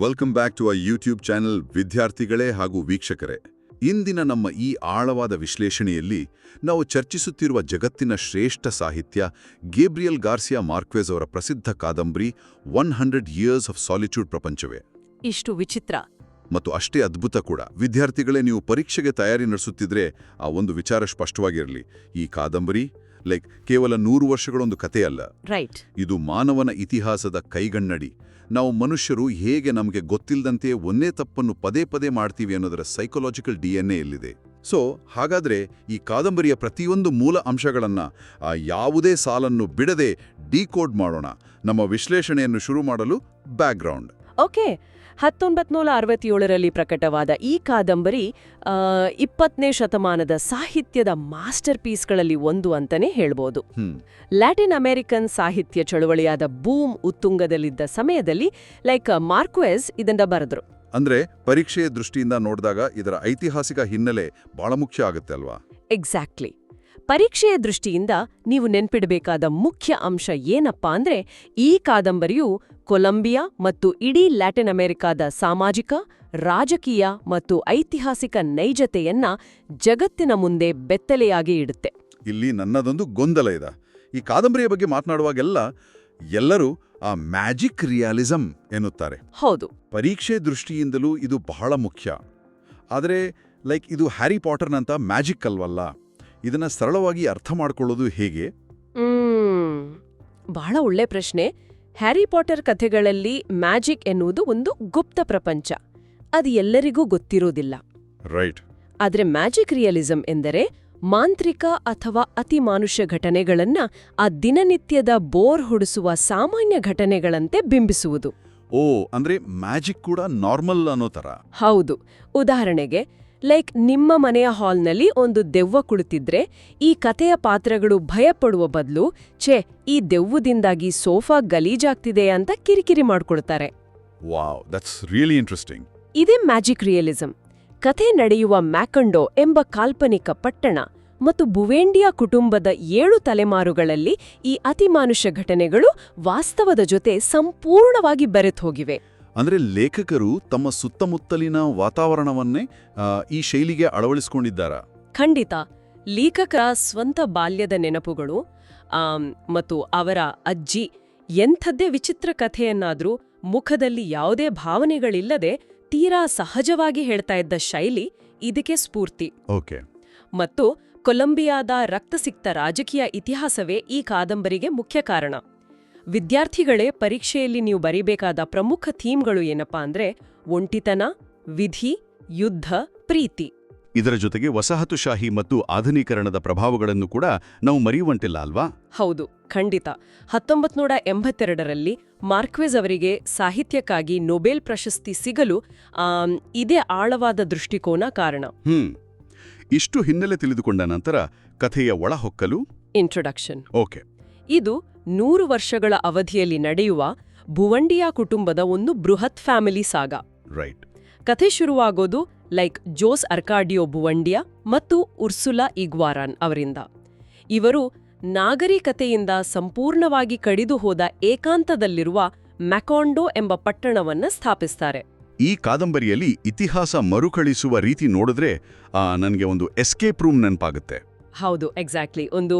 Welcome back to our YouTube channel ವಿದ್ಯಾರ್ಥಿಗಳೇ ಹಾಗೂ ವೀಕ್ಷಕರೇ. ಇಂದಿನ ನಮ್ಮ ಈ ಆಳವಾದ ವಿಶ್ಲೇಷಣೆಯಲ್ಲಿ ನಾವು ಚರ್ಚಿಸುತ್ತಿರುವ ಜಗತ್ತಿನ ಶ್ರೇಷ್ಠ ಸಾಹಿತ್ಯ ಗೇಬ್ರಿಯಲ್ ಗಾರ್ಸಿಯಾ ಮಾರ್ಕ್ವೆಸ್ ಅವರ ಪ್ರಸಿದ್ಧ ಕಾದಂಬರಿ 100 ಇಯರ್ಸ್ ಆಫ್ ಸಾಲಿಟ್ಯೂಡ್ ಪ್ರಪಂಚವೇ. ಇಷ್ಟು ವಿಚಿತ್ರ ಮತ್ತು ಅಷ್ಟೇ ಅದ್ಭುತ ಕೂಡ. ವಿದ್ಯಾರ್ಥಿಗಳೇ, ನೀವು ಪರೀಕ್ಷೆಗೆ ತಯಾರಿ ನಡೆಸುತ್ತಿದ್ರೆ ಆ ಒಂದು ವಿಚಾರ ಸ್ಪಷ್ಟವಾಗಿರಲಿ. ಈ ಕಾದಂಬರಿ ಕೇವಲ 100 ವರ್ಷಗಳೊಂದು ಕಥೆಯಲ್ಲ. ರೈಟ್. ಇದು ಮಾನವನ ಇತಿಹಾಸದ ಕೈಗನ್ನಡಿ. ನಾವು ಮನುಷ್ಯರು ಹೇಗೆ ನಮಗೆ ಗೊತ್ತಿಲ್ಲದಂತೆ ಒಂದೇ ತಪ್ಪನ್ನು ಪದೇ ಪದೇ ಮಾಡ್ತೀವಿ ಅನ್ನೋದರ ಸೈಕೊಲಾಜಿಕಲ್ DNA ಎಲ್ಲಿದೆ. ಹಾಗಾದ್ರೆ ಈ ಕಾದಂಬರಿಯ ಪ್ರತಿಯೊಂದು ಮೂಲ ಅಂಶಗಳನ್ನ ಯಾವುದೇ ಸಾಲನ್ನು ಬಿಡದೆ ಡಿಕೋಡ್ ಮಾಡೋಣ. ನಮ್ಮ ವಿಶ್ಲೇಷಣೆಯನ್ನು ಶುರು ಮಾಡಲು ಬ್ಯಾಕ್ಗ್ರೌಂಡ್. ಓಕೆ. 1967ರಲ್ಲಿ ಪ್ರಕಟವಾದ ಈ ಕಾದಂಬರಿ 20ನೇ ಶತಮಾನದ ಸಾಹಿತ್ಯದ ಮಾಸ್ಟರ್ ಪೀಸ್ಗಳಲ್ಲಿ ಒಂದು ಅಂತಾನೆ ಹೇಳ್ಬೋದು. ಲ್ಯಾಟಿನ್ ಅಮೆರಿಕನ್ ಸಾಹಿತ್ಯ ಚಳುವಳಿಯಾದ ಬೂಮ್ ಉತ್ತುಂಗದಲ್ಲಿದ್ದ ಸಮಯದಲ್ಲಿ ಮಾರ್ಕ್ವೆಸ್ ಇದನ್ನ ಬರೆದ್ರು. ಅಂದ್ರೆ ಪರೀಕ್ಷೆಯ ದೃಷ್ಟಿಯಿಂದ ನೋಡಿದಾಗ ಇದರ ಐತಿಹಾಸಿಕ ಹಿನ್ನೆಲೆ ಬಹಳ ಮುಖ್ಯ ಆಗುತ್ತೆ ಅಲ್ವಾ? ಎಕ್ಸಾಕ್ಟ್ಲಿ. ಪರೀಕ್ಷೆಯ ದೃಷ್ಟಿಯಿಂದ ನೀವು ನೆನ್ಪಿಡಬೇಕಾದ ಮುಖ್ಯ ಅಂಶ ಏನಪ್ಪಾ ಅಂದ್ರೆ, ಈ ಕಾದಂಬರಿಯು ಕೊಲಂಬಿಯಾ ಮತ್ತು ಇಡೀ ಲ್ಯಾಟಿನ್ ಅಮೆರಿಕಾದ ಸಾಮಾಜಿಕ, ರಾಜಕೀಯ ಮತ್ತು ಐತಿಹಾಸಿಕ ನೈಜತೆಯನ್ನ ಜಗತ್ತಿನ ಮುಂದೆ ಬೆತ್ತಲೆಯಾಗಿ ಇಡುತ್ತೆ. ಇಲ್ಲಿ ನನ್ನದೊಂದು ಗೊಂದಲ ಇದೆ. ಈ ಕಾದಂಬರಿಯ ಬಗ್ಗೆ ಮಾತನಾಡುವಾಗೆಲ್ಲ ಎಲ್ಲರೂ ಆ ಮ್ಯಾಜಿಕ್ ರಿಯಾಲಿಸಂ ಎನ್ನುತ್ತಾರೆ. ಹೌದು. ಪರೀಕ್ಷೆ ದೃಷ್ಟಿಯಿಂದಲೂ ಇದು ಬಹಳ ಮುಖ್ಯ. ಆದರೆ ಇದು ಹ್ಯಾರಿ ಪಾಟರ್ನಂತ ಮ್ಯಾಜಿಕ್ ಅಲ್ವಲ್ಲ. ಇದನ್ನ ಸರಳವಾಗಿ ಅರ್ಥ ಮಾಡ್ಕೊಳ್ಳೋದು ಹೇಗೆ? ಬಹಳ ಒಳ್ಳೆ ಪ್ರಶ್ನೆ. ಹ್ಯಾರಿ ಪಾಟರ್ ಕಥೆಗಳಲ್ಲಿ ಮ್ಯಾಜಿಕ್ ಎನ್ನುವುದು ಒಂದು ಗುಪ್ತ ಪ್ರಪಂಚ. ಅದು ಎಲ್ಲರಿಗೂ ಗೊತ್ತಿರೋದಿಲ್ಲ. ರೈಟ್. ಆದ್ರೆ ಮ್ಯಾಜಿಕ್ ರಿಯಲಿಸಂ ಎಂದರೆ ಮಾಂತ್ರಿಕ ಅಥವಾ ಅತಿಮಾನುಷ್ಯ ಘಟನೆಗಳನ್ನ ಆ ದಿನನಿತ್ಯದ ಬೋರ್ ಹೊಡಿಸುವ ಸಾಮಾನ್ಯ ಘಟನೆಗಳಂತೆ ಬಿಂಬಿಸುವುದು. ಓ, ಅಂದ್ರೆ ಮ್ಯಾಜಿಕ್ ಕೂಡ ನಾರ್ಮಲ್ ಅನ್ನೋ ತರ. ಹೌದು. ಉದಾಹರಣೆಗೆ ನಿಮ್ಮ ಮನೆಯ ಹಾಲ್ನಲ್ಲಿ ಒಂದು ದೆವ್ವ ಕುಳಿತಿದ್ರೆ ಈ ಕಥೆಯ ಪಾತ್ರಗಳು ಭಯಪಡುವ ಬದಲು ಈ ದೆವ್ವದಿಂದಾಗಿ ಸೋಫಾ ಗಲೀಜಾಗ್ತಿದೆ ಅಂತ ಕಿರಿಕಿರಿ ಮಾಡ್ಕೊಳ್ತಾರೆ. Wow, that's really interesting. ಇದೇ ಮ್ಯಾಜಿಕ್ ರಿಯಲಿಸಂ. ಕಥೆ ನಡೆಯುವ ಮ್ಯಾಕಂಡೋ ಎಂಬ ಕಾಲ್ಪನಿಕ ಪಟ್ಟಣ ಮತ್ತು ಬುವೆಂಡಿಯಾ ಕುಟುಂಬದ 7 ತಲೆಮಾರುಗಳಲ್ಲಿ ಈ ಅತಿಮಾನುಷ್ಯ ಘಟನೆಗಳು ವಾಸ್ತವದ ಜೊತೆ ಸಂಪೂರ್ಣವಾಗಿ ಬೆರೆತು ಹೋಗಿವೆ. ಅಂದ್ರೆ ಲೇಖಕರು ತಮ್ಮ ಸುತ್ತಮುತ್ತಲಿನ ವಾತಾವರಣವನ್ನೇ ಈ ಶೈಲಿಗೆ ಅಳವಡಿಸಿಕೊಂಡಿದ್ದಾರಾ? ಖಂಡಿತ. ಲೇಖಕರ ಸ್ವಂತ ಬಾಲ್ಯದ ನೆನಪುಗಳು ಮತ್ತು ಅವರ ಅಜ್ಜಿ ಎಂಥದ್ದೇ ವಿಚಿತ್ರ ಕಥೆಯನ್ನಾದ್ರೂ ಮುಖದಲ್ಲಿ ಯಾವುದೇ ಭಾವನೆಗಳಿಲ್ಲದೆ ತೀರಾ ಸಹಜವಾಗಿ ಹೇಳ್ತಾ ಇದ್ದ ಶೈಲಿ ಇದಕ್ಕೆ ಸ್ಫೂರ್ತಿ. ಓಕೆ. ಮತ್ತು ಕೊಲಂಬಿಯಾದ ರಕ್ತಸಿಕ್ತ ರಾಜಕೀಯ ಇತಿಹಾಸವೇ ಈ ಕಾದಂಬರಿಗೆ ಮುಖ್ಯ ಕಾರಣ. ವಿದ್ಯಾರ್ಥಿಗಳೇ, ಪರೀಕ್ಷೆಯಲ್ಲಿ ನೀವು ಬರೀಬೇಕಾದ ಪ್ರಮುಖ ಥೀಮ್ಗಳು ಏನಪ್ಪಾ ಅಂದ್ರೆ ಒಂಟಿತನ, ವಿಧಿ, ಯುದ್ಧ, ಪ್ರೀತಿ. ಇದರ ಜೊತೆಗೆ ವಸಾಹತುಶಾಹಿ ಮತ್ತು ಆಧುನೀಕರಣದ ಪ್ರಭಾವಗಳನ್ನು ಕೂಡ ನಾವು ಮರೆಯುವಂತಿಲ್ಲ ಅಲ್ವಾ? ಹೌದು, ಖಂಡಿತ. 1982ರಲ್ಲಿ ಮಾರ್ಕ್ವೆಸ್ ಅವರಿಗೆ ಸಾಹಿತ್ಯಕ್ಕಾಗಿ ನೊಬೆಲ್ ಪ್ರಶಸ್ತಿ ಸಿಗಲು ಇದೇ ಆಳವಾದ ದೃಷ್ಟಿಕೋನ ಕಾರಣ. ಇಷ್ಟು ಹಿನ್ನೆಲೆ ತಿಳಿದುಕೊಂಡ ನಂತರ ಕಥೆಯ ಒಳಹೊಕ್ಕಲು ಇಂಟ್ರೊಡಕ್ಷನ್. ಓಕೆ. ಇದು 100 ವರ್ಷಗಳ ಅವಧಿಯಲ್ಲಿ ನಡೆಯುವ ಬುವಂಡಿಯಾ ಕುಟುಂಬದ ಒಂದು ಬೃಹತ್ ಫ್ಯಾಮಿಲಿ ಸಾಗಾ. ರೈಟ್. ಕಥೆ ಶುರುವಾಗೋದು ಜೋಸ್ ಅರ್ಕಾಡಿಯೋ ಬುವಂಡಿಯಾ ಮತ್ತು ಉರ್ಸುಲಾ ಇಗ್ವಾರಾನ್ ಅವರಿಂದ. ಇವರು ನಾಗರಿಕತೆಯಿಂದ ಸಂಪೂರ್ಣವಾಗಿ ಕಡಿದು ಹೋದ ಏಕಾಂತದಲ್ಲಿರುವ ಮ್ಯಾಕಾಂಡೋ ಎಂಬ ಪಟ್ಟಣವನ್ನ ಸ್ಥಾಪಿಸ್ತಾರೆ. ಈ ಕಾದಂಬರಿಯಲ್ಲಿ ಇತಿಹಾಸ ಮರುಕಳಿಸುವ ರೀತಿ ನೋಡಿದ್ರೆ ನನಗೆ ಒಂದು ಎಸ್ಕೇಪ್ ರೂಮ್ ನೆನಪಾಗುತ್ತೆ. ಹೌದು, ಎಕ್ಸಾಕ್ಟ್ಲಿ. ಒಂದು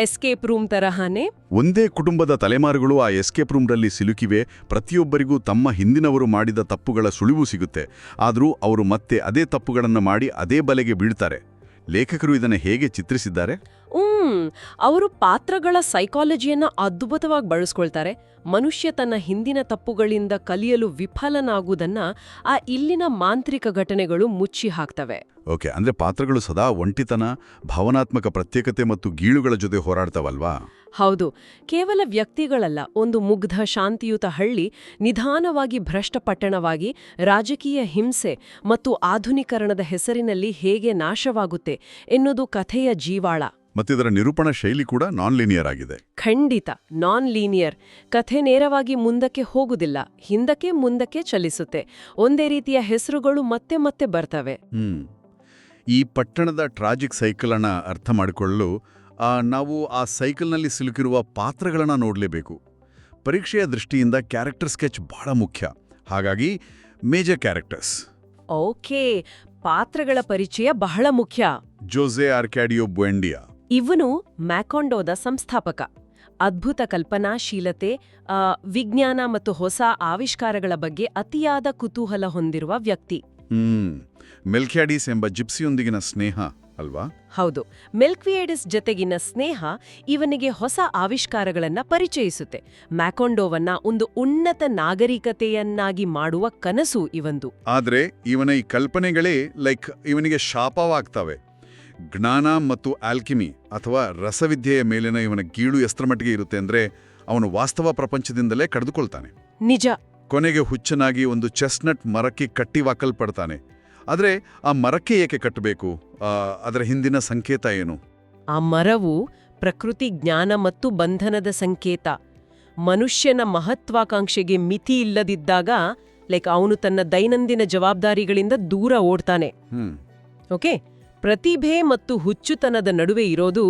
ಎಸ್ಕೇಪ್ ರೂಮ್ ತರಹನೇ. ಒಂದೇ ಕುಟುಂಬದ ತಲೆಮಾರುಗಳು ಆ ಎಸ್ಕೇಪ್ ರೂಮ್ನಲ್ಲಿ ಸಿಲುಕಿವೆ. ಪ್ರತಿಯೊಬ್ಬರಿಗೂ ತಮ್ಮ ಹಿಂದಿನವರು ಮಾಡಿದ ತಪ್ಪುಗಳ ಸುಳಿವು ಸಿಗುತ್ತೆ. ಆದರೂ ಅವರು ಮತ್ತೆ ಅದೇ ತಪ್ಪುಗಳನ್ನು ಮಾಡಿ ಅದೇ ಬಲೆಗೆ ಬೀಳ್ತಾರೆ. ಲೇಖಕರು ಇದನ್ನು ಹೇಗೆ ಚಿತ್ರಿಸಿದ್ದಾರೆ? ಅವರು ಪಾತ್ರಗಳ ಸೈಕಾಲಜಿಯನ್ನ ಅದ್ಭುತವಾಗಿ ಬಳಸ್ಕೊಳ್ತಾರೆ. ಮನುಷ್ಯ ತನ್ನ ಹಿಂದಿನ ತಪ್ಪುಗಳಿಂದ ಕಲಿಯಲು ವಿಫಲನಾಗುವುದನ್ನ ಆ ಇಲ್ಲಿನ ಮಾಂತ್ರಿಕ ಘಟನೆಗಳು ಮುಚ್ಚಿ ಹಾಕ್ತವೆ. ಓಕೆ. ಅಂದ್ರೆ ಪಾತ್ರಗಳು ಸದಾ ಒಂಟಿತನ, ಭಾವನಾತ್ಮಕ ಪ್ರತ್ಯೇಕತೆ ಮತ್ತು ಗೀಳುಗಳ ಜೊತೆ ಹೋರಾಡ್ತವಲ್ವಾ? ಹೌದು. ಕೇವಲ ವ್ಯಕ್ತಿಗಳಲ್ಲ. ಒಂದು ಮುಗ್ಧ, ಶಾಂತಿಯುತ ಹಳ್ಳಿ ನಿಧಾನವಾಗಿ ಭ್ರಷ್ಟ ಪಟ್ಟಣವಾಗಿ ರಾಜಕೀಯ ಹಿಂಸೆ ಮತ್ತು ಆಧುನೀಕರಣದ ಹೆಸರಿನಲ್ಲಿ ಹೇಗೆ ನಾಶವಾಗುತ್ತೆ ಎನ್ನುವುದು ಕಥೆಯ ಜೀವಾಳ. ಮತ್ತಿದರ ನಿರೂಪಣಾ ಶೈಲಿ ಕೂಡ ನಾನ್ ಲೀನಿಯರ್ ಆಗಿದೆ. ಖಂಡಿತ ನಾನ್ ಲೀನಿಯರ್. ಕಥೆ ನೇರವಾಗಿ ಮುಂದಕ್ಕೆ ಹೋಗುದಿಲ್ಲ, ಹಿಂದಕ್ಕೆ ಮುಂದಕ್ಕೆ ಚಲಿಸುತ್ತೆ. ಒಂದೇ ರೀತಿಯ ಹೆಸರುಗಳು ಮತ್ತೆ ಮತ್ತೆ ಬರ್ತವೆ. ಈ ಪಟ್ಟಣದ ಟ್ರಾಜಿಕ್ ಸೈಕಲ್ ಅನ್ನ ಅರ್ಥ ಮಾಡಿಕೊಳ್ಳಲು ನಾವು ಆ ಸೈಕಲ್ನಲ್ಲಿ ಸಿಲುಕಿರುವ ಪಾತ್ರಗಳನ್ನ ನೋಡಲೇಬೇಕು. ಪರೀಕ್ಷೆಯ ದೃಷ್ಟಿಯಿಂದ ಕ್ಯಾರೆಕ್ಟರ್ ಸ್ಕೆಚ್ ಬಹಳ ಮುಖ್ಯ. ಹಾಗಾಗಿ ಮೇಜರ್ ಕ್ಯಾರೆಕ್ಟರ್ಸ್. ಓಕೆ, ಪಾತ್ರಗಳ ಪರಿಚಯ ಬಹಳ ಮುಖ್ಯ. ಜೋಸೆ ಆರ್ಕ್ಯಾಡಿಯೋ ಬುಎಂಡಿಯಾ. ಇವನು ಮ್ಯಾಕಾಂಡೋದ ಸಂಸ್ಥಾಪಕ. ಅದ್ಭುತ ಕಲ್ಪನಾಶೀಲತೆ, ವಿಜ್ಞಾನ ಮತ್ತು ಹೊಸ ಆವಿಷ್ಕಾರಗಳ ಬಗ್ಗೆ ಅತಿಯಾದ ಕುತೂಹಲ ಹೊಂದಿರುವ ವ್ಯಕ್ತಿ. ಮೆಲ್ಕ್ಯಾಡಿಸ್ ಎಂಬ ಜಿಪ್ಸಿಯೊಂದಿಗಿನ ಸ್ನೇಹ ಅಲ್ವಾ? ಹೌದು, ಮೆಲ್ಕ್ವಿಯೇಡಿಸ್ ಜೊತೆಗಿನ ಸ್ನೇಹ ಇವನಿಗೆ ಹೊಸ ಆವಿಷ್ಕಾರಗಳನ್ನ ಪರಿಚಯಿಸುತ್ತೆ. ಮ್ಯಾಕಾಂಡೋವನ್ನ ಒಂದು ಉನ್ನತ ನಾಗರಿಕತೆಯನ್ನಾಗಿ ಮಾಡುವ ಕನಸು ಇವಂದು. ಆದ್ರೆ ಇವನ ಈ ಕಲ್ಪನೆಗಳೇ ಇವನಿಗೆ ಶಾಪವಾಗ್ತವೆ. ಜ್ಞಾನ ಮತ್ತು ಆಲ್ಕಿಮಿ ಅಥವಾ ರಸವಿದ್ಯೆಯ ಮೇಲಿನ ಇವನ ಗೀಳು ಎಷ್ಟರ ಮಟ್ಟಿಗೆ ಇರುತ್ತೆ ಅಂದ್ರೆ ಅವನು ವಾಸ್ತವ ಪ್ರಪಂಚದಿಂದಲೇ ಕಳೆದುಕೊಳ್ತಾನೆ. ನಿಜ. ಕೊನೆಗೆ ಹುಚ್ಚನಾಗಿ ಒಂದು ಚೆಸ್ನಟ್ ಮರಕ್ಕೆ ಕಟ್ಟಿವಾಕಲ್ಪಡ್ತಾನೆ. ಆದ್ರೆ ಆ ಮರಕ್ಕೆ ಏಕೆ ಕಟ್ಟಬೇಕು? ಅದರ ಹಿಂದಿನ ಸಂಕೇತ ಏನು? ಆ ಮರವು ಪ್ರಕೃತಿ ಜ್ಞಾನ ಮತ್ತು ಬಂಧನದ ಸಂಕೇತ. ಮನುಷ್ಯನ ಮಹತ್ವಾಕಾಂಕ್ಷೆಗೆ ಮಿತಿ ಇಲ್ಲದಿದ್ದಾಗ ಅವನು ತನ್ನ ದೈನಂದಿನ ಜವಾಬ್ದಾರಿಗಳಿಂದ ದೂರ ಓಡ್ತಾನೆ. ಓಕೆ, ಪ್ರತಿಭೆ ಮತ್ತು ಹುಚ್ಚುತನದ ನಡುವೆ ಇರೋದು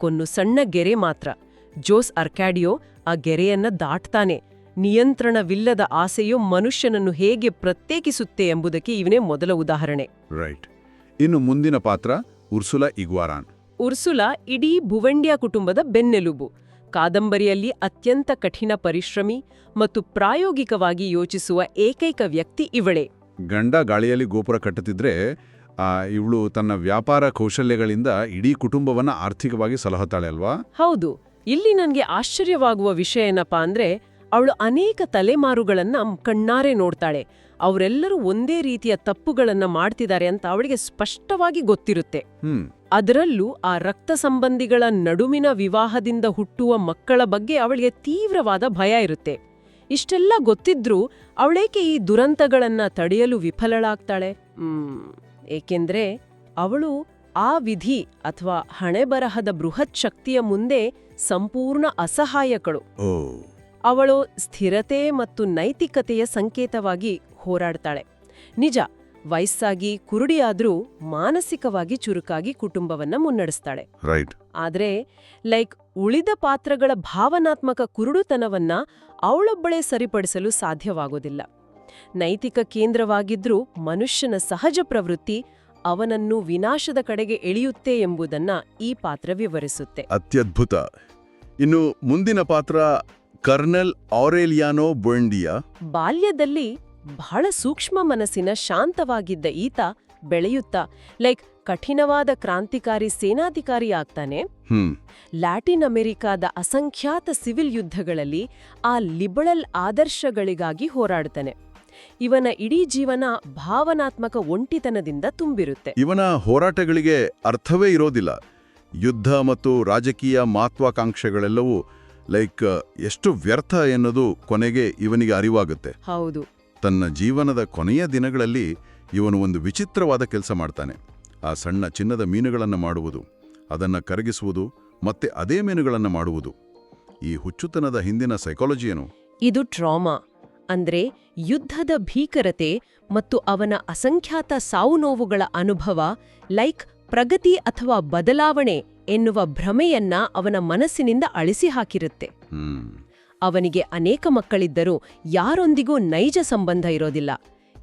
ಒಂದು ಸಣ್ಣ ಗೆರೆ ಮಾತ್ರ. ಜೋಸ್ ಆರ್ಕ್ಯಾಡಿಯೋ ಆ ಗೆರೆಯನ್ನ ದಾಟ್ತಾನೆ. ನಿಯಂತ್ರಣವಿಲ್ಲದ ಆಸೆಯು ಮನುಷ್ಯನನ್ನು ಹೇಗೆ ಪ್ರತ್ಯೇಕಿಸುತ್ತೆ ಎಂಬುದಕ್ಕೆ ಇವನೇ ಮೊದಲ ಉದಾಹರಣೆ. ರೈಟ್. ಇನ್ನು ಮುಂದಿನ ಪಾತ್ರ ಉರ್ಸುಲಾ ಇಗ್ವಾರಾನ್. ಉರ್ಸುಲಾ ಇಡೀ ಬುವೆಂಡಿಯಾ ಕುಟುಂಬದ ಬೆನ್ನೆಲುಬು. ಕಾದಂಬರಿಯಲ್ಲಿ ಅತ್ಯಂತ ಕಠಿಣ ಪರಿಶ್ರಮಿ ಮತ್ತು ಪ್ರಾಯೋಗಿಕವಾಗಿ ಯೋಚಿಸುವ ಏಕೈಕ ವ್ಯಕ್ತಿ ಇವಳೇ. ಗಂಡ ಗಾಳಿಯಲ್ಲಿ ಗೋಪುರ ಕಟ್ಟುತ್ತಿದ್ರೆ ಇವಳು ತನ್ನ ವ್ಯಾಪಾರ ಕೌಶಲ್ಯಗಳಿಂದ ಇಡೀ ಕುಟುಂಬವನ್ನ ಆರ್ಥಿಕವಾಗಿ ಸಲಹುತ್ತಾಳೆ ಅಲ್ವಾ? ಹೌದು. ಇಲ್ಲಿ ನನ್ಗೆ ಆಶ್ಚರ್ಯವಾಗುವ ವಿಷಯ ಏನಪ್ಪಾ ಅಂದ್ರೆ, ಅವಳು ಅನೇಕ ತಲೆಮಾರುಗಳನ್ನ ಕಣ್ಣಾರೆ ನೋಡ್ತಾಳೆ. ಅವರೆಲ್ಲರೂ ಒಂದೇ ರೀತಿಯ ತಪ್ಪುಗಳನ್ನ ಮಾಡ್ತಿದ್ದಾರೆ ಅಂತ ಅವಳಿಗೆ ಸ್ಪಷ್ಟವಾಗಿ ಗೊತ್ತಿರುತ್ತೆ. ಅದರಲ್ಲೂ ಆ ರಕ್ತ ಸಂಬಂಧಿಗಳ ನಡುವಿನ ವಿವಾಹದಿಂದ ಹುಟ್ಟುವ ಮಕ್ಕಳ ಬಗ್ಗೆ ಅವಳಿಗೆ ತೀವ್ರವಾದ ಭಯ ಇರುತ್ತೆ. ಇಷ್ಟೆಲ್ಲ ಗೊತ್ತಿದ್ರೂ ಅವಳೇಕೆ ಈ ದುರಂತಗಳನ್ನ ತಡೆಯಲು ವಿಫಲಳಾಗ್ತಾಳೆ? ಏಕೆಂದ್ರೆ ಅವಳು ಆ ವಿಧಿ ಅಥವಾ ಹಣೆಬರಹದ ಬೃಹತ್ ಶಕ್ತಿಯ ಮುಂದೆ ಸಂಪೂರ್ಣ ಅಸಹಾಯಕಳು. ಅವಳು ಸ್ಥಿರತೆ ಮತ್ತು ನೈತಿಕತೆಯ ಸಂಕೇತವಾಗಿ ಹೋರಾಡ್ತಾಳೆ. ನಿಜ, ವಯಸ್ಸಾಗಿ ಕುರುಡಿಯಾದ್ರೂ ಮಾನಸಿಕವಾಗಿ ಚುರುಕಾಗಿ ಕುಟುಂಬವನ್ನ ಮುನ್ನಡೆಸ್ತಾಳೆ. ಆದ್ರೆ ಉಳಿದ ಪಾತ್ರಗಳ ಭಾವನಾತ್ಮಕ ಕುರುಡುತನವನ್ನ ಅವಳೊಬ್ಬಳೇ ಸರಿಪಡಿಸಲು ಸಾಧ್ಯವಾಗೋದಿಲ್ಲ. ನೈತಿಕ ಕೇಂದ್ರವಾಗಿದ್ರೂ ಮನುಷ್ಯನ ಸಹಜ ಪ್ರವೃತ್ತಿ ಅವನನ್ನು ವಿನಾಶದ ಕಡೆಗೆ ಎಳೆಯುತ್ತೆ ಎಂಬುದನ್ನ ಈ ಪಾತ್ರ ವಿವರಿಸುತ್ತೆ. ಅತ್ಯದ್ಭುತ. ಇನ್ನು ಮುಂದಿನ ಪಾತ್ರ ಕರ್ನಲ್ ಆರೆಲಿಯಾನೋ ಬುಎಂಡಿಯಾ. ಬಾಲ್ಯದಲ್ಲಿ ಬಹಳ ಸೂಕ್ಷ್ಮ ಮನಸ್ಸಿನ ಶಾಂತವಾಗಿದ್ದ ಈತ ಬೆಳೆಯುತ್ತಾ ಕಠಿಣವಾದ ಕ್ರಾಂತಿಕಾರಿ ಸೇನಾಧಿಕಾರಿ ಆಗ್ತಾನೆ. ಲ್ಯಾಟಿನ್ ಅಮೆರಿಕಾದ ಅಸಂಖ್ಯಾತ ಸಿವಿಲ್ ಯುದ್ಧಗಳಲ್ಲಿ ಆ ಲಿಬರಲ್ ಆದರ್ಶಗಳಿಗಾಗಿ ಹೋರಾಡ್ತಾನೆ. ಇವನ ಇಡೀ ಜೀವನ ಭಾವನಾತ್ಮಕ ಒಂಟಿತನದಿಂದ ತುಂಬಿರುತ್ತೆ. ಇವನ ಹೋರಾಟಗಳಿಗೆ ಅರ್ಥವೇ ಇರೋದಿಲ್ಲ. ಯುದ್ಧ ಮತ್ತು ರಾಜಕೀಯ ಮಹತ್ವಾಕಾಂಕ್ಷೆಗಳೆಲ್ಲವೂ ಎಷ್ಟು ವ್ಯರ್ಥ ಎನ್ನುವುದು ಕೊನೆಗೆ ಇವನಿಗೆ ಅರಿವಾಗುತ್ತೆ. ಹೌದು. ತನ್ನ ಜೀವನದ ಕೊನೆಯ ದಿನಗಳಲ್ಲಿ ಇವನು ಒಂದು ವಿಚಿತ್ರವಾದ ಕೆಲಸ ಮಾಡ್ತಾನೆ. ಆ ಸಣ್ಣ ಚಿನ್ನದ ಮೀನುಗಳನ್ನು ಮಾಡುವುದು, ಅದನ್ನು ಕರಗಿಸುವುದು, ಮತ್ತೆ ಅದೇ ಮೀನುಗಳನ್ನು ಮಾಡುವುದು. ಈ ಹುಚ್ಚುತನದ ಹಿಂದಿನ ಸೈಕಾಲಜಿ ಏನು? ಇದು ಟ್ರಾಮಾ, ಅಂದ್ರೆ ಯುದ್ಧದ ಭೀಕರತೆ ಮತ್ತು ಅವನ ಅಸಂಖ್ಯಾತ ಸಾವುನೋವುಗಳ ಅನುಭವ ಪ್ರಗತಿ ಅಥವಾ ಬದಲಾವಣೆ ಎನ್ನುವ ಭ್ರಮೆಯನ್ನ ಅವನ ಮನಸ್ಸಿನಿಂದ ಅಳಿಸಿ ಹಾಕಿರುತ್ತೆ. ಅವನಿಗೆ ಅನೇಕ ಮಕ್ಕಳಿದ್ದರೂ ಯಾರೊಂದಿಗೂ ನೈಜ ಸಂಬಂಧ ಇರೋದಿಲ್ಲ.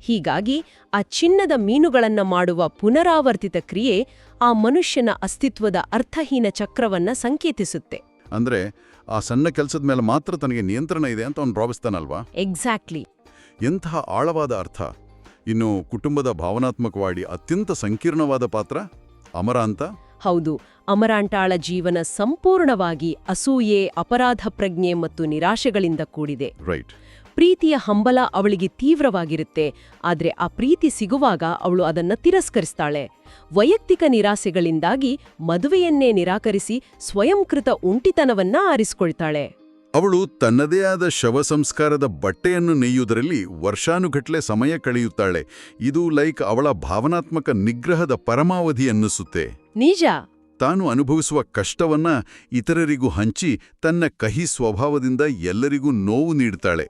ಹೀಗಾಗಿ ಆ ಚಿನ್ನದ ಮೀನುಗಳನ್ನ ಮಾಡುವ ಪುನರಾವರ್ತಿತ ಕ್ರಿಯೆ ಆ ಮನುಷ್ಯನ ಅಸ್ತಿತ್ವದ ಅರ್ಥಹೀನ ಚಕ್ರವನ್ನ ಸಂಕೇತಿಸುತ್ತೆ. ಅಂದ್ರೆ ಆ ಸಣ್ಣ ಕೆಲಸದ ಮೇಲೆ ಮಾತ್ರ ತನಗೆ ನಿಯಂತ್ರಣ ಇದೆ ಅಂತ ಅವನು ಭಾವಿಸ್ತಾನಲ್ವಾ? ಎಕ್ಸಾಕ್ಟ್ಲಿ. ಎಂತಹ ಆಳವಾದ ಅರ್ಥ. ಇನ್ನು ಕುಟುಂಬದ ಭಾವನಾತ್ಮಕವಾಗಿ ಅತ್ಯಂತ ಸಂಕೀರ್ಣವಾದ ಪಾತ್ರ ಅಮರಾಂತ. ಹೌದು, ಅಮರಾಂಟಾಳ ಜೀವನ ಸಂಪೂರ್ಣವಾಗಿ ಅಸೂಯೆ, ಅಪರಾಧ ಪ್ರಜ್ಞೆ ಮತ್ತು ನಿರಾಶೆಗಳಿಂದ ಕೂಡಿದೆ. ಪ್ರೀತಿಯ ಹಂಬಲ ಅವಳಿಗೆ ತೀವ್ರವಾಗಿರುತ್ತೆ. ಆದ್ರೆ ಆ ಪ್ರೀತಿ ಸಿಗುವಾಗ ಅವಳು ಅದನ್ನ ತಿರಸ್ಕರಿಸ್ತಾಳೆ. ವೈಯಕ್ತಿಕ ನಿರಾಸೆಗಳಿಂದಾಗಿ ಮದುವೆಯನ್ನೇ ನಿರಾಕರಿಸಿ ಸ್ವಯಂಕೃತ ಒಂಟಿತನವನ್ನ ಆರಿಸಿಕೊಳ್ತಾಳೆ. ಅವಳು ತನ್ನದೇ ಆದ ಶವ ಸಂಸ್ಕಾರದ ಬಟ್ಟೆಯನ್ನು ನೇಯುವುದರಲ್ಲಿ ವರ್ಷಾನುಗಟ್ಲೆ ಸಮಯ ಕಳೆಯುತ್ತಾಳೆ. ಇದು ಅವಳ ಭಾವನಾತ್ಮಕ ನಿಗ್ರಹದ ಪರಮಾವಧಿ ಅನ್ನಿಸುತ್ತೆ. ನಿಜ. ತಾನು ಅನುಭವಿಸುವ ಕಷ್ಟವನ್ನ ಇತರರಿಗೂ ಹಂಚಿ ತನ್ನ ಕಹಿ ಸ್ವಭಾವದಿಂದ ಎಲ್ಲರಿಗೂ ನೋವು ನೀಡುತ್ತಾಳೆ.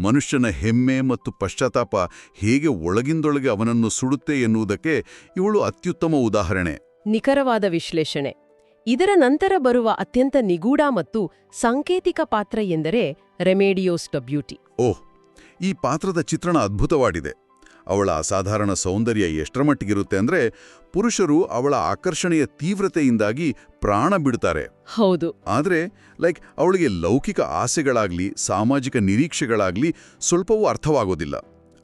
ಮನುಷ್ಯನ ಹೆಮ್ಮೆ ಮತ್ತು ಪಶ್ಚಾತ್ತಾಪ ಹೇಗೆ ಒಳಗಿಂದೊಳಗೆ ಅವನನ್ನು ಸುಡುತ್ತೆ ಎನ್ನುವುದಕ್ಕೆ ಇವಳು ಅತ್ಯುತ್ತಮ ಉದಾಹರಣೆ. ನಿಖರವಾದ ವಿಶ್ಲೇಷಣೆ. ಇದರ ನಂತರ ಬರುವ ಅತ್ಯಂತ ನಿಗೂಢ ಮತ್ತು ಸಾಂಕೇತಿಕ ಪಾತ್ರ ಎಂದರೆ ರೆಮೇಡಿಯೋಸ್ ದ ಬ್ಯೂಟಿ. ಓಹ್, ಈ ಪಾತ್ರದ ಚಿತ್ರಣ ಅದ್ಭುತವಾಗಿದೆ. ಅವಳ ಅಸಾಧಾರಣ ಸೌಂದರ್ಯ ಎಷ್ಟರ ಮಟ್ಟಿಗಿರುತ್ತೆ ಅಂದ್ರೆ ಪುರುಷರು ಅವಳ ಆಕರ್ಷಣೆಯ ತೀವ್ರತೆಯಿಂದಾಗಿ ಪ್ರಾಣ ಬಿಡ್ತಾರೆ. ಹೌದು. ಆದರೆ ಅವಳಿಗೆ ಲೌಕಿಕ ಆಸೆಗಳಾಗ್ಲಿ ಸಾಮಾಜಿಕ ನಿರೀಕ್ಷೆಗಳಾಗ್ಲಿ ಸ್ವಲ್ಪವೂ ಅರ್ಥವಾಗೋದಿಲ್ಲ.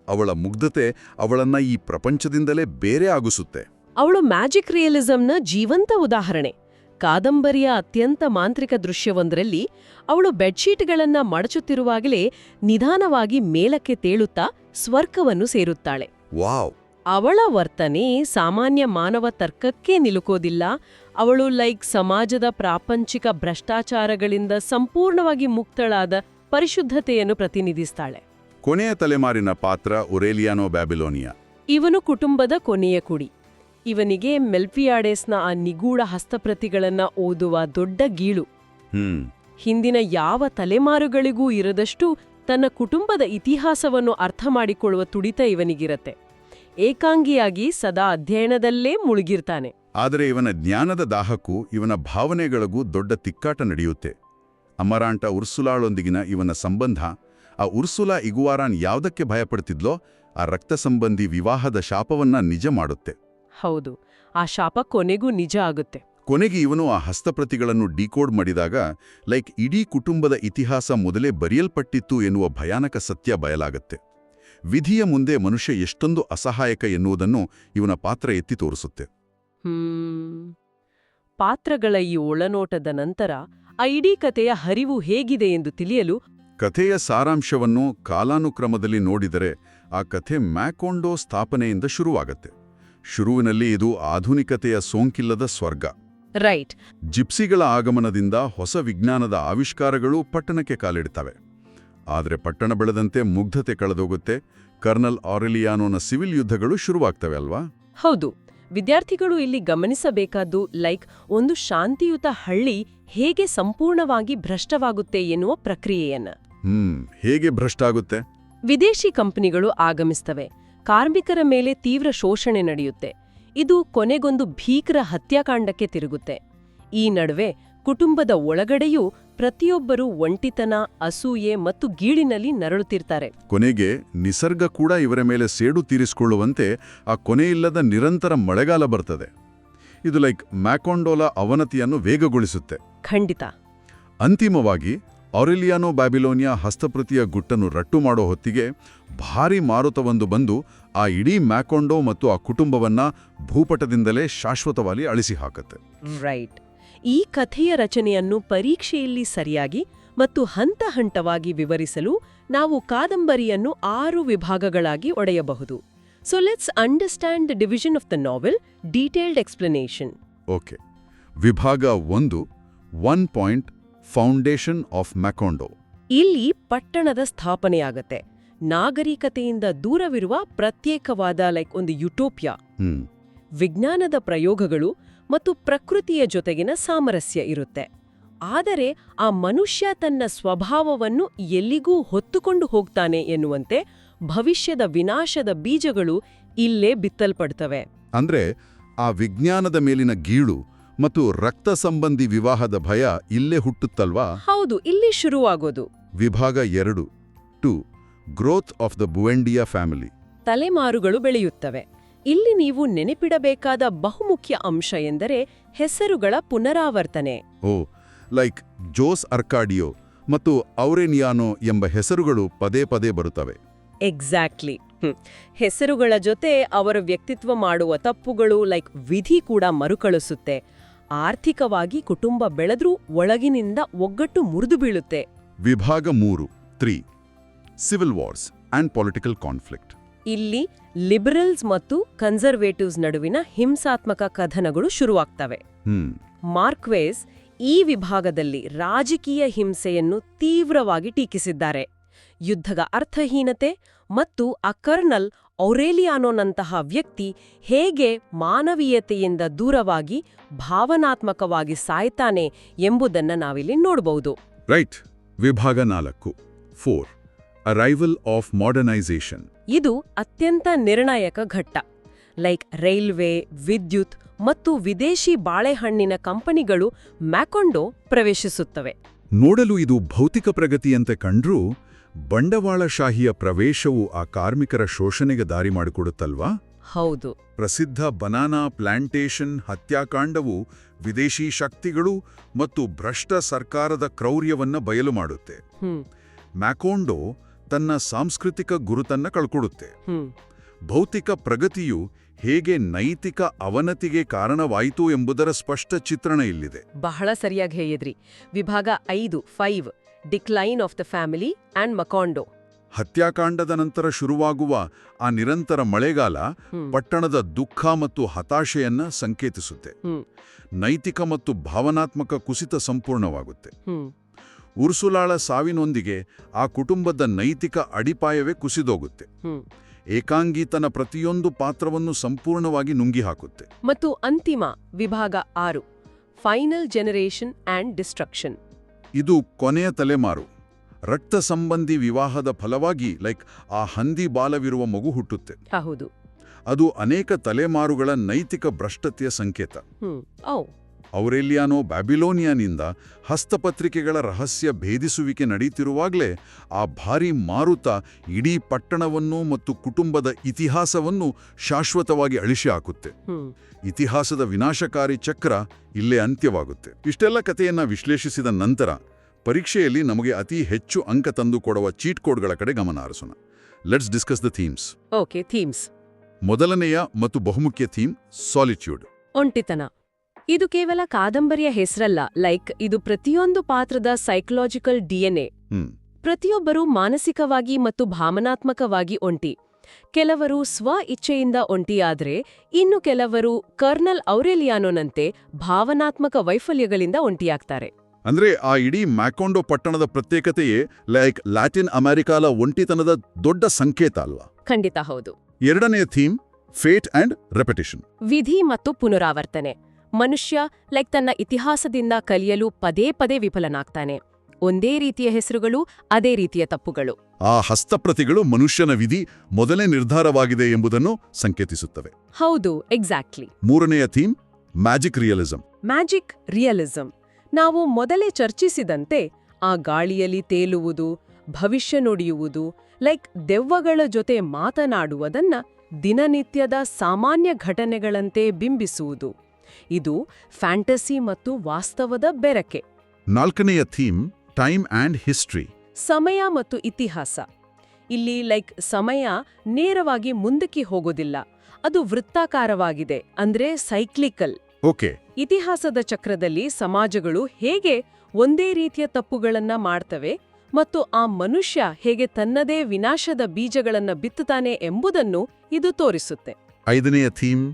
ಅವಳ ಮುಗ್ಧತೆ ಅವಳನ್ನ ಈ ಪ್ರಪಂಚದಿಂದಲೇ ಬೇರೆ ಆಗಿಸುತ್ತೆ. ಅವಳು ಮ್ಯಾಜಿಕ್ ರಿಯಲಿಸಂನ ಜೀವಂತ ಉದಾಹರಣೆ. ಕಾದಂಬರಿಯ ಅತ್ಯಂತ ಮಾಂತ್ರಿಕ ದೃಶ್ಯವೊಂದರಲ್ಲಿ ಅವಳು ಬೆಡ್ಶೀಟ್ಗಳನ್ನ ಮಡಚುತ್ತಿರುವಾಗಲೇ ನಿಧಾನವಾಗಿ ಮೇಲಕ್ಕೆ ತೇಳುತ್ತಾ ಸ್ವರ್ಗವನ್ನು ಸೇರುತ್ತಾಳೆ. ವಾವ್! ಅವಳ ವರ್ತನೆ ಸಾಮಾನ್ಯ ಮಾನವ ತರ್ಕಕ್ಕೆ ನಿಲುಕೋದಿಲ್ಲ. ಅವಳು ಸಮಾಜದ ಪ್ರಾಪಂಚಿಕ ಭ್ರಷ್ಟಾಚಾರಗಳಿಂದ ಸಂಪೂರ್ಣವಾಗಿ ಮುಕ್ತಳಾದ ಪರಿಶುದ್ಧತೆಯನ್ನು ಪ್ರತಿನಿಧಿಸ್ತಾಳೆ. ಕೊನೆಯ ತಲೆಮಾರಿನ ಪಾತ್ರ ಒರೇಲಿಯಾನೋ ಬ್ಯಾಬಿಲೋನಿಯಾ. ಇವನು ಕುಟುಂಬದ ಕೊನೆಯ ಕುಡಿ. ಇವನಿಗೆ ಮೆಲ್ಫಿಯಾಡೆಸ್ನ ಆ ನಿಗೂಢ ಹಸ್ತಪ್ರತಿಗಳನ್ನ ಓದುವ ದೊಡ್ಡ ಗೀಳು. ಹಿಂದಿನ ಯಾವ ತಲೆಮಾರುಗಳಿಗೂ ಇರದಷ್ಟು ತನ್ನ ಕುಟುಂಬದ ಇತಿಹಾಸವನ್ನು ಅರ್ಥ ಮಾಡಿಕೊಳ್ಳುವ ತುಡಿತ ಇವನಿಗಿರತ್ತೆ. ಏಕಾಂಗಿಯಾಗಿ ಸದಾ ಅಧ್ಯಯನದಲ್ಲೇ ಮುಳುಗಿರ್ತಾನೆ. ಆದರೆ ಇವನ ಜ್ಞಾನದ ದಾಹಕ್ಕೂ ಇವನ ಭಾವನೆಗಳಿಗೂ ದೊಡ್ಡ ತಿಕ್ಕಾಟ ನಡೆಯುತ್ತೆ. ಅಮರಾಂಟ ಉರ್ಸುಲಾಳೊಂದಿಗಿನ ಇವನ ಸಂಬಂಧ, ಆ ಉರ್ಸುಲಾ ಇಗುವಾರಾನ್ ಯಾವುದಕ್ಕೆ ಭಯಪಡ್ತಿದ್ಲೋ ಆ ರಕ್ತ ಸಂಬಂಧಿ ವಿವಾಹದ ಶಾಪವನ್ನ ನಿಜ ಮಾಡುತ್ತೆ. ಹೌದು, ಆ ಶಾಪ ಕೊನೆಗೂ ನಿಜ ಆಗುತ್ತೆ. ಕೊನೆಗೆ ಇವನು ಆ ಹಸ್ತಪ್ರತಿಗಳನ್ನು ಡಿಕೋಡ್ ಮಾಡಿದಾಗ ಇಡೀ ಕುಟುಂಬದ ಇತಿಹಾಸ ಮೊದಲೇ ಬರೆಯಲ್ಪಟ್ಟಿತ್ತು ಎನ್ನುವ ಭಯಾನಕ ಸತ್ಯ ಬಯಲಾಗತ್ತೆ. ವಿಧಿಯ ಮುಂದೆ ಮನುಷ್ಯ ಎಷ್ಟೊಂದು ಅಸಹಾಯಕ ಎನ್ನುವುದನ್ನು ಇವನ ಪಾತ್ರ ಎತ್ತಿ ತೋರಿಸುತ್ತೆ. ಪಾತ್ರಗಳ ಈ ಒಳನೋಟದ ನಂತರ ಆ ಇಡೀ ಕಥೆಯ ಹರಿವು ಹೇಗಿದೆ ಎಂದು ತಿಳಿಯಲು ಕಥೆಯ ಸಾರಾಂಶವನ್ನು ಕಾಲಾನುಕ್ರಮದಲ್ಲಿ ನೋಡಿದರೆ ಆ ಕಥೆ ಮ್ಯಾಕೊಂಡೋ ಸ್ಥಾಪನೆಯಿಂದ ಶುರುವಾಗತ್ತೆ. ಶುರುವಿನಲ್ಲಿ ಇದು ಆಧುನಿಕತೆಯ ಸೋಂಕಿಲ್ಲದ ಸ್ವರ್ಗ. ರೈಟ್. ಜಿಪ್ಸಿಗಳ ಆಗಮನದಿಂದ ಹೊಸ ವಿಜ್ಞಾನದ ಆವಿಷ್ಕಾರಗಳು ಪಟ್ಟಣಕ್ಕೆ ಕಾಲಿಡ್ತವೆ. ಆದರೆ ಪಟ್ಟಣ ಬೆಳೆದಂತೆ ಮುಗ್ಧತೆ ಕಳೆದೋಗುತ್ತೆ. ಕರ್ನಲ್ ಆರೆಲಿಯಾನೋನ ಸಿವಿಲ್ ಯುದ್ಧಗಳು ಶುರುವಾಗ್ತವೆ ಅಲ್ವಾ? ಹೌದು. ವಿದ್ಯಾರ್ಥಿಗಳು ಇಲ್ಲಿ ಗಮನಿಸಬೇಕಾದ್ದು ಒಂದು ಶಾಂತಿಯುತ ಹಳ್ಳಿ ಹೇಗೆ ಸಂಪೂರ್ಣವಾಗಿ ಭ್ರಷ್ಟವಾಗುತ್ತೆ ಎನ್ನುವ ಪ್ರಕ್ರಿಯೆಯನ್ನ. ಹೇಗೆ ಭ್ರಷ್ಟ ಆಗುತ್ತೆ? ವಿದೇಶಿ ಕಂಪನಿಗಳು ಆಗಮಿಸ್ತವೆ. ಕಾರ್ಮಿಕರ ಮೇಲೆ ತೀವ್ರ ಶೋಷಣೆ ನಡೆಯುತ್ತೆ. ಇದು ಕೊನೆಗೊಂದು ಭೀಕರ ಹತ್ಯಾಕಾಂಡಕ್ಕೆ ತಿರುಗುತ್ತೆ. ಈ ನಡುವೆ ಕುಟುಂಬದ ಒಳಗಡೆಯೂ ಪ್ರತಿಯೊಬ್ಬರೂ ಒಂಟಿತನ, ಅಸೂಯೆ ಮತ್ತು ಗೀಳಿನಲ್ಲಿ ನರಳುತ್ತಿರ್ತಾರೆ. ಕೊನೆಗೆ ನಿಸರ್ಗ ಕೂಡ ಇವರ ಮೇಲೆ ಸೇಡು ತೀರಿಸಿಕೊಳ್ಳುವಂತೆ ಆ ಕೊನೆಯಿಲ್ಲದ ನಿರಂತರ ಮಳೆಗಾಲ ಬರ್ತದೆ. ಇದು ಮ್ಯಾಕೊಂಡೋಲ ಅವನತಿಯನ್ನು ವೇಗಗೊಳಿಸುತ್ತೆ. ಖಂಡಿತ. ಅಂತಿಮವಾಗಿ ಆರೆಲಿಯಾನೋ ಬ್ಯಾಬಿಲೋನಿಯಾ ಹಸ್ತಪ್ರತಿಯ ಗುಟ್ಟನ್ನು ರಟ್ಟು ಮಾಡೋ ಹೊತ್ತಿಗೆ ಭಾರೀ ಮಾರುತವೊಂದು ಬಂದು ಆ ಇಡೀ ಮ್ಯಾಕೊಂಡೋ ಮತ್ತು ಆ ಕುಟುಂಬವನ್ನ ಭೂಪಟದಿಂದಲೇ ಶಾಶ್ವತವಾಗಿ ಅಳಿಸಿ ಹಾಕತ್ತೆ. ರೈಟ್. ಈ ಕಥೆಯ ರಚನೆಯನ್ನು ಪರೀಕ್ಷೆಯಲ್ಲಿ ಸರಿಯಾಗಿ ಮತ್ತು ಹಂತ ಹಂತವಾಗಿ ವಿವರಿಸಲು ನಾವು ಕಾದಂಬರಿಯನ್ನು 6 ವಿಭಾಗಗಳಾಗಿ ಒಡೆಯಬಹುದು. So let's understand the division of the novel, detailed explanation. Okay. ವಿಭಾಗ 1 ಪಾಯಿಂಟ್ ಫೌಂಡೇಶನ್ ಆಫ್ ಮ್ಯಾಕೊಂಡೋ. ಇಲ್ಲಿ ಪಟ್ಟಣದ ಸ್ಥಾಪನೆಯಾಗತ್ತೆ. ನಾಗರಿಕತೆಯಿಂದ ದೂರವಿರುವ ಪ್ರತ್ಯೇಕವಾದ ಒಂದು ಯುಟೋಪಿಯಾ. ವಿಜ್ಞಾನದ ಪ್ರಯೋಗಗಳು ಮತ್ತು ಪ್ರಕೃತಿಯ ಜೊತೆಗಿನ ಸಾಮರಸ್ಯ ಇರುತ್ತೆ. ಆದರೆ ಆ ಮನುಷ್ಯ ತನ್ನ ಸ್ವಭಾವವನ್ನು ಎಲ್ಲಿಗೂ ಹೊತ್ತುಕೊಂಡು ಹೋಗ್ತಾನೆ ಎನ್ನುವಂತೆ ಭವಿಷ್ಯದ ವಿನಾಶದ ಬೀಜಗಳು ಇಲ್ಲೇ ಬಿತ್ತಲ್ಪಡ್ತವೆ. ಅಂದ್ರೆ ಆ ವಿಜ್ಞಾನದ ಮೇಲಿನ ಗೀಳು ಮತ್ತು ರಕ್ತ ಸಂಬಂಧಿ ವಿವಾಹದ ಭಯ ಇಲ್ಲೇ ಹುಟ್ಟುತ್ತಲ್ವಾ? ಹೌದು, ಇಲ್ಲಿ ಶುರುವಾಗೋದು. ವಿಭಾಗ 2 ಗ್ರೋತ್ ಆಫ್ ದ ಬುವೆಂಡಿಯಾ ಫ್ಯಾಮಿಲಿ. ತಲೆಮಾರುಗಳು ಬೆಳೆಯುತ್ತವೆ. ಇಲ್ಲಿ ನೀವು ನೆನಪಿಡಬೇಕಾದ ಬಹುಮುಖ್ಯ ಅಂಶ ಎಂದರೆ ಹೆಸರುಗಳ ಪುನರಾವರ್ತನೆ. ಜೋಸ್ ಅರ್ಕಾಡಿಯೋ ಮತ್ತು ಔರೆನಿಯಾನೋ ಎಂಬ ಹೆಸರುಗಳು ಪದೇ ಪದೇ ಬರುತ್ತವೆ. ಎಕ್ಸಾಕ್ಟ್ಲಿ. ಹೆಸರುಗಳ ಜೊತೆ ಅವರ ವ್ಯಕ್ತಿತ್ವ ಮಾಡುವ ತಪ್ಪುಗಳು ವಿಧಿ ಕೂಡ ಮರುಕಳಿಸುತ್ತೆ. ಆರ್ಥಿಕವಾಗಿ ಕುಟುಂಬ ಬೆಳೆದ್ರೂ ಒಳಗಿನಿಂದ ಒಗ್ಗಟ್ಟು ಮುರಿದು ಬೀಳುತ್ತೆ. ವಿಭಾಗ 3 civil wars and political conflict. ಇಲ್ಲಿ ಲಿಬರಲ್ಸ್ ಮತ್ತು ಕನ್ಸರ್ವೇಟಿವ್ಸ್ ನಡುವಿನ ಹಿಂಸಾತ್ಮಕ ಕದನಗಳು ಶುರುವಾಗ್ತವೆ. ಮಾರ್ಕ್ವೇಸ್ ಈ ವಿಭಾಗದಲ್ಲಿ ರಾಜಕೀಯ ಹಿಂಸೆಯನ್ನು ತೀವ್ರವಾಗಿ ಟೀಕಿಸಿದ್ದಾರೆ. ಯುದ್ಧದ ಅರ್ಥಹೀನತೆ ಮತ್ತು ಆ ಕರ್ನಲ್ ಔರೇಲಿಯಾನೋನಂತಹ ವ್ಯಕ್ತಿ ಹೇಗೆ ಮಾನವೀಯತೆಯಿಂದ ದೂರವಾಗಿ ಭಾವನಾತ್ಮಕವಾಗಿ ಸಾಯ್ತಾನೆ ಎಂಬುದನ್ನು ನಾವಿಲ್ಲಿ ನೋಡಬಹುದು. ರೈಟ್. ವಿಭಾಗ 4 ಅರೈವಲ್ ಆಫ್ ಮಾಡರ್ನೈಸೇಷನ್. ಇದು ಅತ್ಯಂತ ನಿರ್ಣಾಯಕ ಘಟ್ಟ. ರೈಲ್ವೆ, ವಿದ್ಯುತ್ ಮತ್ತು ವಿದೇಶಿ ಬಾಳೆಹಣ್ಣಿನ ಕಂಪನಿಗಳು ಮ್ಯಾಕೊಂಡೋ ಪ್ರವೇಶಿಸುತ್ತವೆ. ನೋಡಲು ಇದು ಭೌತಿಕ ಪ್ರಗತಿಯಂತೆ ಕಂಡ್ರೂ ಬಂಡವಾಳಶಾಹಿಯ ಪ್ರವೇಶವು ಆ ಕಾರ್ಮಿಕರ ಶೋಷಣೆಗೆ ದಾರಿ ಮಾಡಿಕೊಡುತ್ತಲ್ವಾ? ಹೌದು. ಪ್ರಸಿದ್ಧ ಬನಾನಾ ಪ್ಲಾಂಟೇಷನ್ ಹತ್ಯಾಕಾಂಡವು ವಿದೇಶಿ ಶಕ್ತಿಗಳು ಮತ್ತು ಭ್ರಷ್ಟ ಸರ್ಕಾರದ ಕ್ರೌರ್ಯವನ್ನ ಬಯಲು ಮಾಡುತ್ತೆ. ಮ್ಯಾಕೋಂಡೋ ತನ್ನ ಸಾಂಸ್ಕೃತಿಕ ಗುರುತನ್ನ ಕಳ್ಕೊಡುತ್ತೆ. ಭೌತಿಕ ಪ್ರಗತಿಯು ಹೇಗೆ ನೈತಿಕ ಅವನತಿಗೆ ಕಾರಣವಾಯಿತು ಎಂಬುದರ ಸ್ಪಷ್ಟ ಚಿತ್ರಣ ಇಲ್ಲಿದೆ. ಬಹಳ ಸರಿಯಾಗಿ ಹೇಳಿದ್ರಿ. ವಿಭಾಗ 5 decline of the family and Macondo. ಹತ್ಯಾಕಾಂಡದ ನಂತರ ಶುರುವಾಗುವ ಆ ನಿರಂತರ ಮಳೆಗಾಲ ಪಟ್ಟಣದ ದುಃಖ ಮತ್ತು ಹತಾಶೆಯನ್ನ ಸಂಕೇತಿಸುತ್ತೆ. ನೈತಿಕ ಮತ್ತು ಭಾವನಾತ್ಮಕ ಕುಸಿತ ಸಂಪೂರ್ಣವಾಗುತ್ತೆ. ಉರ್ಸುಲಾಳ ಸಾವಿನೊಂದಿಗೆ ಆ ಕುಟುಂಬದ ನೈತಿಕ ಅಡಿಪಾಯವೇ ಕುಸಿದೋಗುತ್ತೆ. ಏಕಾಂಗಿ ತನ್ನ ಪ್ರತಿಯೊಂದು ಪಾತ್ರವನ್ನು ಸಂಪೂರ್ಣವಾಗಿ ನುಂಗಿ ಹಾಕುತ್ತೆ. ಮತ್ತು ಅಂತಿಮ ವಿಭಾಗ 6 ಫೈನಲ್ ಜನರೇಷನ್ ಅಂಡ್ ಡಿಸ್ಟ್ರಕ್ಷನ್. ಇದು ಕೊನೆಯ ತಲೆಮಾರು. ರಕ್ತ ಸಂಬಂಧಿ ವಿವಾಹದ ಫಲವಾಗಿ ಆ ಹಂದಿ ಬಾಲವಿರುವ ಮಗು ಹುಟ್ಟುತ್ತೆ. ಹೌದು. ಅದು ಅನೇಕ ತಲೆಮಾರುಗಳ ನೈತಿಕ ಭ್ರಷ್ಟತೆಯ ಸಂಕೇತ. ಔರೇಲಿಯಾನೋ ಬ್ಯಾಬಿಲೋನಿಯಾನಿಂದ ಹಸ್ತಪತ್ರಿಕೆಗಳ ರಹಸ್ಯ ಭೇದಿಸುವಿಕೆ ನಡೆಯುತ್ತಿರುವಾಗಲೇ ಆ ಭಾರೀ ಮಾರುತ ಇಡೀ ಪಟ್ಟಣವನ್ನು ಮತ್ತು ಕುಟುಂಬದ ಇತಿಹಾಸವನ್ನು ಶಾಶ್ವತವಾಗಿ ಅಳಿಸಿ ಹಾಕುತ್ತೆ. ಇತಿಹಾಸದ ವಿನಾಶಕಾರಿ ಚಕ್ರ ಇಲ್ಲೇ ಅಂತ್ಯವಾಗುತ್ತೆ. ಇಷ್ಟೆಲ್ಲ ಕಥೆಯನ್ನ ವಿಶ್ಲೇಷಿಸಿದ ನಂತರ ಪರೀಕ್ಷೆಯಲ್ಲಿ ನಮಗೆ ಅತಿ ಹೆಚ್ಚು ಅಂಕ ತಂದು ಕೊಡುವ ಚೀಟ್ ಕೋಡ್ಗಳ ಕಡೆ ಗಮನ ಹರಿಸೋಣ. Let's discuss the themes. Okay, themes. ಮೊದಲನೆಯ ಮತ್ತು ಬಹುಮುಖ್ಯ ಥೀಮ್ ಸಾಲಿಟ್ಯೂಡ್. ಒಂಟಿತನ. ಇದು ಕೇವಲ ಕಾದಂಬರಿಯ ಹೆಸರಲ್ಲ. ಇದು ಪ್ರತಿಯೊಂದು ಪಾತ್ರದ ಸೈಕಲಾಜಿಕಲ್ DNA. ಪ್ರತಿಯೊಬ್ಬರೂ ಮಾನಸಿಕವಾಗಿ ಮತ್ತು ಭಾವನಾತ್ಮಕವಾಗಿ ಒಂಟಿ. ಕೆಲವರು ಸ್ವ ಇಚ್ಛೆಯಿಂದ ಒಂಟಿಯಾದ್ರೆ ಇನ್ನು ಕೆಲವರು ಕರ್ನಲ್ ಔರೇಲಿಯಾನೋನಂತೆ ಭಾವನಾತ್ಮಕ ವೈಫಲ್ಯಗಳಿಂದ ಒಂಟಿಯಾಗ್ತಾರೆ. ಅಂದ್ರೆ ಆ ಇಡೀ ಮ್ಯಾಕೋಂಡೋ ಪಟ್ಟಣದ ಪ್ರತ್ಯೇಕತೆಯೇ ಲ್ಯಾಟಿನ್ ಅಮೆರಿಕಾಲ ಒಂಟಿತನದ ದೊಡ್ಡ ಸಂಕೇತ ಅಲ್ವಾ? ಖಂಡಿತ ಹೌದು. ಎರಡನೆಯ ಥೀಮ್ ಫೇಟ್ ಅಂಡ್ ರೆಪಿಟೇಷನ್. ವಿಧಿ ಮತ್ತು ಪುನರಾವರ್ತನೆ. ಮನುಷ್ಯ ತನ್ನ ಇತಿಹಾಸದಿಂದ ಕಲಿಯಲು ಪದೇ ಪದೇ ವಿಫಲನಾಗ್ತಾನೆ. ಒಂದೇ ರೀತಿಯ ಹೆಸರುಗಳು, ಅದೇ ರೀತಿಯ ತಪ್ಪುಗಳು. ಆ ಹಸ್ತಪ್ರತಿಗಳು ಮನುಷ್ಯನ ವಿಧಿ ಮೊದಲೇ ನಿರ್ಧಾರವಾಗಿದೆ ಎಂಬುದನ್ನು ಸಂಕೇತಿಸುತ್ತವೆ. ಹೌದು, ಎಕ್ಸಾಕ್ಟ್ಲಿ. ಮೂರನೆಯ theme magic realism. Magic realism. ನಾವು ಮೊದಲೇ ಚರ್ಚಿಸಿದಂತೆ ಆ ಗಾಳಿಯಲ್ಲಿ ತೇಲುವುದು, ಭವಿಷ್ಯ ನುಡಿಯುವುದು, ದೆವ್ವಗಳ ಜೊತೆ ಮಾತನಾಡುವುದನ್ನ ದಿನನಿತ್ಯದ ಸಾಮಾನ್ಯ ಘಟನೆಗಳಂತೆ ಬಿಂಬಿಸುವುದು. ಇದು ಫ್ಯಾಂಟಸಿ ಮತ್ತು ವಾಸ್ತವದ ಬೆರಕೆ. ನಾಲ್ಕನೆಯ ಥೀಮ್ ಟೈಮ್ ಅಂಡ್ ಹಿಸ್ಟ್ರಿ. ಸಮಯ ಮತ್ತು ಇತಿಹಾಸ. ಇಲ್ಲಿ ಸಮಯ ನೇರವಾಗಿ ಮುಂದಕ್ಕೆ ಹೋಗೋದಿಲ್ಲ. ಅದು ವೃತ್ತಾಕಾರವಾಗಿದೆ, ಅಂದ್ರೆ ಸೈಕ್ಲಿಕಲ್. ಓಕೆ. ಇತಿಹಾಸದ ಚಕ್ರದಲ್ಲಿ ಸಮಾಜಗಳು ಹೇಗೆ ಒಂದೇ ರೀತಿಯ ತಪ್ಪುಗಳನ್ನ ಮಾಡ್ತವೆ ಮತ್ತು ಆ ಮನುಷ್ಯ ಹೇಗೆ ತನ್ನದೇ ವಿನಾಶದ ಬೀಜಗಳನ್ನ ಬಿತ್ತುತ್ತಾನೆ ಎಂಬುದನ್ನು ಇದು ತೋರಿಸುತ್ತೆ. ಐದನೆಯ ಥೀಮ್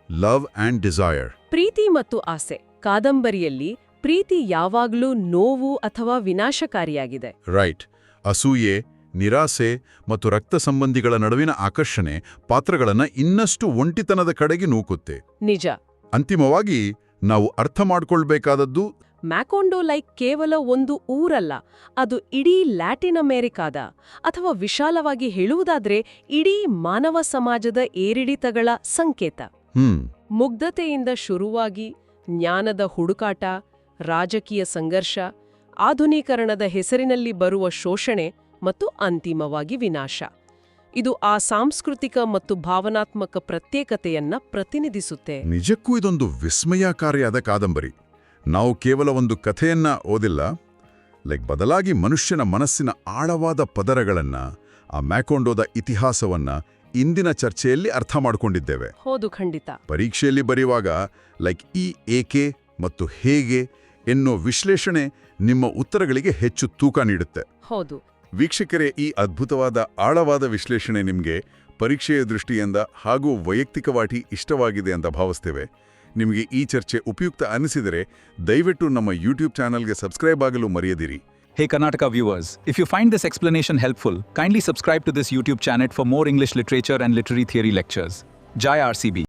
ಲವ್ ಅಂಡ್ ಡಿಸೈರ್. ಪ್ರೀತಿ ಮತ್ತು ಆಸೆ. ಕಾದಂಬರಿಯಲ್ಲಿ ಪ್ರೀತಿ ಯಾವಾಗಲೂ ನೋವು ಅಥವಾ ವಿನಾಶಕಾರಿಯಾಗಿದೆ. ರೈಟ್. ಅಸೂಯೆ, ನಿರಾಸೆ ಮತ್ತು ರಕ್ತ ಸಂಬಂಧಿಗಳ ನಡುವಿನ ಆಕರ್ಷಣೆ ಪಾತ್ರಗಳನ್ನ ಇನ್ನಷ್ಟು ಒಂಟಿತನದ ಕಡೆಗೆ ನೂಕುತ್ತೆ. ನಿಜ. ಅಂತಿಮವಾಗಿ ನಾವು ಅರ್ಥ ಮಾಡ್ಕೊಳ್ಬೇಕಾದದ್ದು ಮ್ಯಾಕೋಂಡೋ ಕೇವಲ ಒಂದು ಊರಲ್ಲ, ಅದು ಇಡೀ ಲ್ಯಾಟಿನ್ ಅಮೆರಿಕಾದ, ಅಥವಾ ವಿಶಾಲವಾಗಿ ಹೇಳುವುದಾದ್ರೆ ಇಡೀ ಮಾನವ ಸಮಾಜದ ಏರಿಳಿತಗಳ ಸಂಕೇತ. ಮುಗ್ಧತೆಯಿಂದ ಶುರುವಾಗಿ ಜ್ಞಾನದ ಹುಡುಕಾಟ, ರಾಜಕೀಯ ಸಂಘರ್ಷ, ಆಧುನೀಕರಣದ ಹೆಸರಿನಲ್ಲಿ ಬರುವ ಶೋಷಣೆ ಮತ್ತು ಅಂತಿಮವಾಗಿ ವಿನಾಶ. ಇದು ಆ ಸಾಂಸ್ಕೃತಿಕ ಮತ್ತು ಭಾವನಾತ್ಮಕ ಪ್ರತ್ಯೇಕತೆಯನ್ನ ಪ್ರತಿನಿಧಿಸುತ್ತೆ. ನಿಜಕ್ಕೂ ಇದೊಂದು ವಿಸ್ಮಯಕಾರಿಯಾದ ಕಾದಂಬರಿ. ನಾವು ಕೇವಲ ಒಂದು ಕಥೆಯನ್ನ ಓದಿಲ್ಲ, ಬದಲಾಗಿ ಮನುಷ್ಯನ ಮನಸ್ಸಿನ ಆಳವಾದ ಪದರಗಳನ್ನ, ಆ ಮ್ಯಾಕೋಂಡೋದ ಇತಿಹಾಸವನ್ನ ಇಂದಿನ ಚರ್ಚೆಯಲ್ಲಿ ಅರ್ಥ ಮಾಡಿಕೊಂಡಿದ್ದೇವೆ. ಹೌದು, ಖಂಡಿತ. ಪರೀಕ್ಷೆಯಲ್ಲಿ ಬರೆಯುವಾಗ ಈ ಏಕೆ ಮತ್ತು ಹೇಗೆ ಎನ್ನೋ ವಿಶ್ಲೇಷಣೆ ನಿಮ್ಮ ಉತ್ತರಗಳಿಗೆ ಹೆಚ್ಚು ತೂಕ ನೀಡುತ್ತೆ. ಹೌದು. ವೀಕ್ಷಕರೇ, ಈ ಅದ್ಭುತವಾದ ಆಳವಾದ ವಿಶ್ಲೇಷಣೆ ನಿಮಗೆ ಪರೀಕ್ಷೆಯ ದೃಷ್ಟಿಯಿಂದ ಹಾಗೂ ವೈಯಕ್ತಿಕವಾಗಿ ಇಷ್ಟವಾಗಿದೆ ಅಂತ ಭಾವಿಸ್ತೇವೆ. ನಿಮಗೆ ಈ ಚರ್ಚೆ ಉಪಯುಕ್ತ ಅನಿಸಿದರೆ ದಯವಿಟ್ಟು ನಮ್ಮ ಯೂಟ್ಯೂಬ್ ಚಾನಲ್ಗೆ ಸಬ್ಸ್ಕ್ರೈಬ್ ಆಗಲು ಮರೆಯದಿರಿ. Hey Karnataka viewers, if you find this explanation helpful, kindly subscribe to this YouTube channel for more English literature and literary theory lectures. Jai RCB.